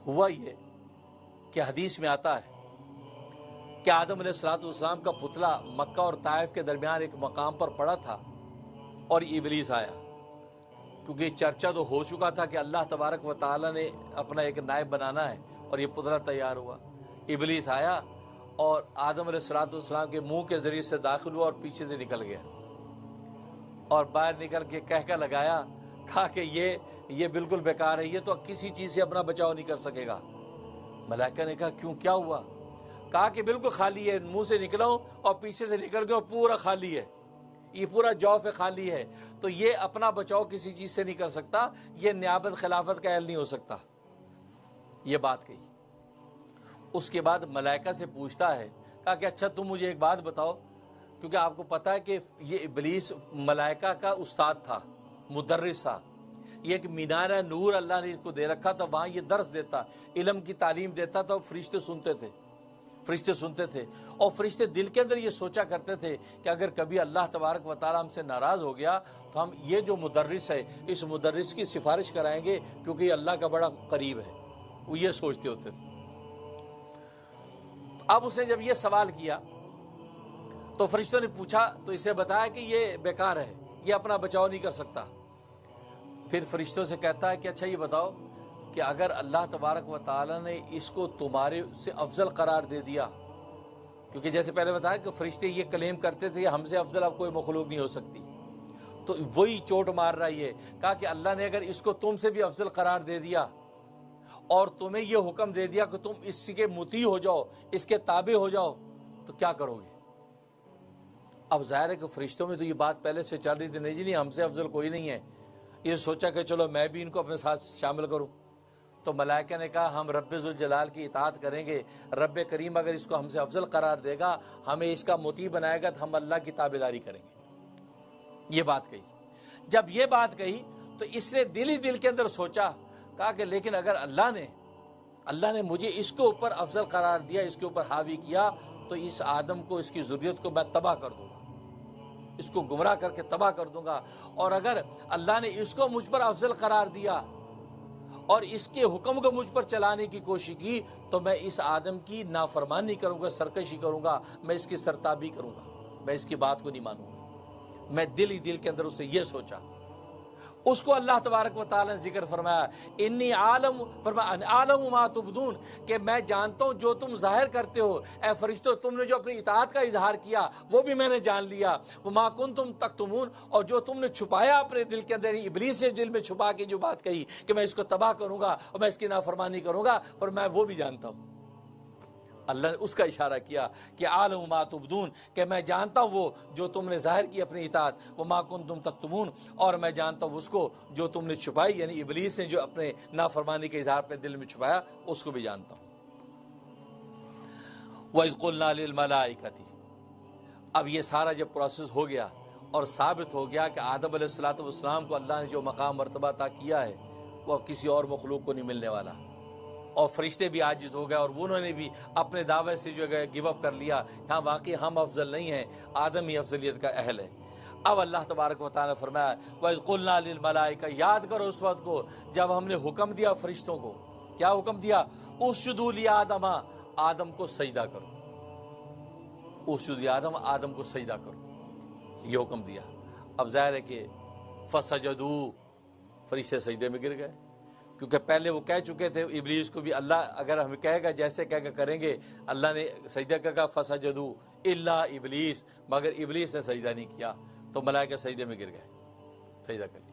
ہوا یہ کہ حدیث میں آتا ہے کہ آدم علیہ السلام کا پتلا مکہ اور طائف کے درمیان ایک مقام پر پڑا تھا اور ابلیس آیا، کیونکہ چرچا تو ہو چکا تھا کہ اللہ تبارک و تعالی نے اپنا ایک نائب بنانا ہے اور یہ پتلا تیار ہوا۔ ابلیس آیا اور آدم علیہ السلام کے منہ کے ذریعے سے داخل ہوا اور پیچھے سے نکل گیا، اور باہر نکل کے کہہ لگایا، کہا کہ یہ بالکل بیکار ہے، یہ تو کسی چیز سے اپنا بچاؤ نہیں کر سکے گا۔ ملائکہ نے کہا کیوں، کیا ہوا؟ کہا کہ بالکل خالی ہے، منہ سے نکلا ہوں اور پیچھے سے نکل گیا، پورا خالی ہے، یہ پورا جوف خالی ہے، تو یہ اپنا بچاؤ کسی چیز سے نہیں کر سکتا، یہ نیابت خلافت کا اہل نہیں ہو سکتا۔ یہ بات کہی۔ اس کے بعد ملائکہ سے پوچھتا ہے، کہا کہ اچھا تم مجھے ایک بات بتاؤ، کیونکہ آپ کو پتا ہے کہ یہ ابلیس ملائکہ کا استاد تھا، مدرس تھا، یہ ایک مینار نور اللہ نے اس کو دے رکھا تھا، وہاں یہ درس دیتا، علم کی تعلیم دیتا تھا، فرشتے سنتے تھے اور فرشتے دل کے اندر یہ سوچا کرتے تھے کہ اگر کبھی اللہ تبارک و تعالی ہم سے ناراض ہو گیا تو ہم یہ جو مدرس ہے اس مدرس کی سفارش کرائیں گے، کیونکہ یہ اللہ کا بڑا قریب ہے، وہ یہ سوچتے ہوتے تھے۔ اب اس نے جب یہ سوال کیا تو فرشتوں نے پوچھا تو اسے بتایا کہ یہ بیکار ہے، یہ اپنا بچاؤ نہیں کر سکتا۔ پھر فرشتوں سے کہتا ہے کہ اچھا یہ بتاؤ کہ اگر اللہ تبارک و تعالی نے اس کو تمہارے سے افضل قرار دے دیا، کیونکہ جیسے پہلے بتایا کہ فرشتے یہ کلیم کرتے تھے ہم سے افضل اب کوئی مخلوق نہیں ہو سکتی، تو وہی چوٹ مار رہا ہے، کہا کہ اللہ نے اگر اس کو تم سے بھی افضل قرار دے دیا اور تمہیں یہ حکم دے دیا کہ تم اس کے مطیع ہو جاؤ، اس کے تابع ہو جاؤ، تو کیا کرو گے؟ اب ظاہر ہے کہ فرشتوں میں تو یہ بات پہلے سے چل رہی تھی، نہیں جی نہیں، ہم سے افضل کوئی نہیں ہے، یہ سوچا کہ چلو میں بھی ان کو اپنے ساتھ شامل کروں۔ تو ملائکہ نے کہا ہم رب ذوالجلال کی اطاعت کریں گے، رب کریم اگر اس کو ہم سے افضل قرار دے گا، ہمیں اس کا مطیع بنائے گا، تو ہم اللہ کی تابعداری کریں گے۔ یہ بات کہی۔ جب یہ بات کہی تو اس نے دل کے اندر سوچا، کہا کہ لیکن اگر اللہ نے مجھے اس کے اوپر افضل قرار دیا، اس کے اوپر حاوی کیا، تو اس آدم کو، اس کی ذریت کو میں تباہ کر دوں گا، اس کو گمراہ کر کے تباہ کر دوں گا، اور اگر اللہ نے اس کو مجھ پر افضل قرار دیا اور اس کے حکم کو مجھ پر چلانے کی کوشش کی، تو میں اس آدم کی نافرمانی کروں گا، سرکشی کروں گا، میں اس کی سرتابی کروں گا، میں اس کی بات کو نہیں مانوں گا۔ میں دل کے اندر اسے یہ سوچا۔ اس کو اللہ تبارک و تعالی نے ذکر فرمایا، انی عالم ما تبدون، کہ میں جانتا ہوں جو تم ظاہر کرتے ہو، اے فرشتوں تم نے جو اپنی اطاعت کا اظہار کیا وہ بھی میں نے جان لیا، وما کنتم تکتمون، اور جو تم نے چھپایا اپنے دل کے اندر، ابلیس نے دل میں چھپا کے جو بات کہی کہ میں اس کو تباہ کروں گا اور میں اس کی نافرمانی کروں گا، اور میں وہ بھی جانتا ہوں۔ اللہ نے اس کا اشارہ کیا کہ عالم ما تبدون، کہ میں جانتا ہوں وہ جو تم نے ظاہر کی اپنی اطاعت، وما کنتم تکتمون، اور میں جانتا ہوں اس کو جو تم نے چھپائی، یعنی ابلیس نے جو اپنے نافرمانی کے اظہار پہ دل میں چھپایا، اس کو بھی جانتا ہوں۔ وَإِذْ قُلْنَا لِلْمَلَائِكَةِ، اب یہ سارا جب پروسیس ہو گیا اور ثابت ہو گیا کہ آدم علیہ السلام کو اللہ نے جو مقام مرتبہ عطا کیا ہے وہ اب کسی اور مخلوق کو نہیں ملنے والا، اور فرشتے بھی عاجز ہو گئے اور انہوں نے بھی اپنے دعوے سے جو ہے گیو اپ کر لیا، ہاں واقعی ہم افضل نہیں ہیں، آدم ہی افضلیت کا اہل ہے۔ اب اللہ تبارک و تعالیٰ نے فرمایا وَإِذْ قُلْنَا لِلْمَلَائِكَةِ، یاد کرو اس وقت کو جب ہم نے حکم دیا فرشتوں کو، کیا حکم دیا؟ اسجدوا لآدم، آدم کو سجدہ کرو، اسجد لآدم، آدم کو سجدہ کرو، یہ حکم دیا۔ اب ظاہر ہے کہ فسجدوا، فرشتے سجدے میں گر گئے، کیونکہ پہلے وہ کہہ چکے تھے ابلیس کو بھی، اللہ اگر ہمیں کہے گا جیسے کہہ کے کریں گے، اللہ نے سجدہ کہا فسجدوا الا ابلیس، مگر ابلیس نے سجدہ نہیں کیا، تو ملائکہ سجدے میں گر گئے، سجدہ کر لیا۔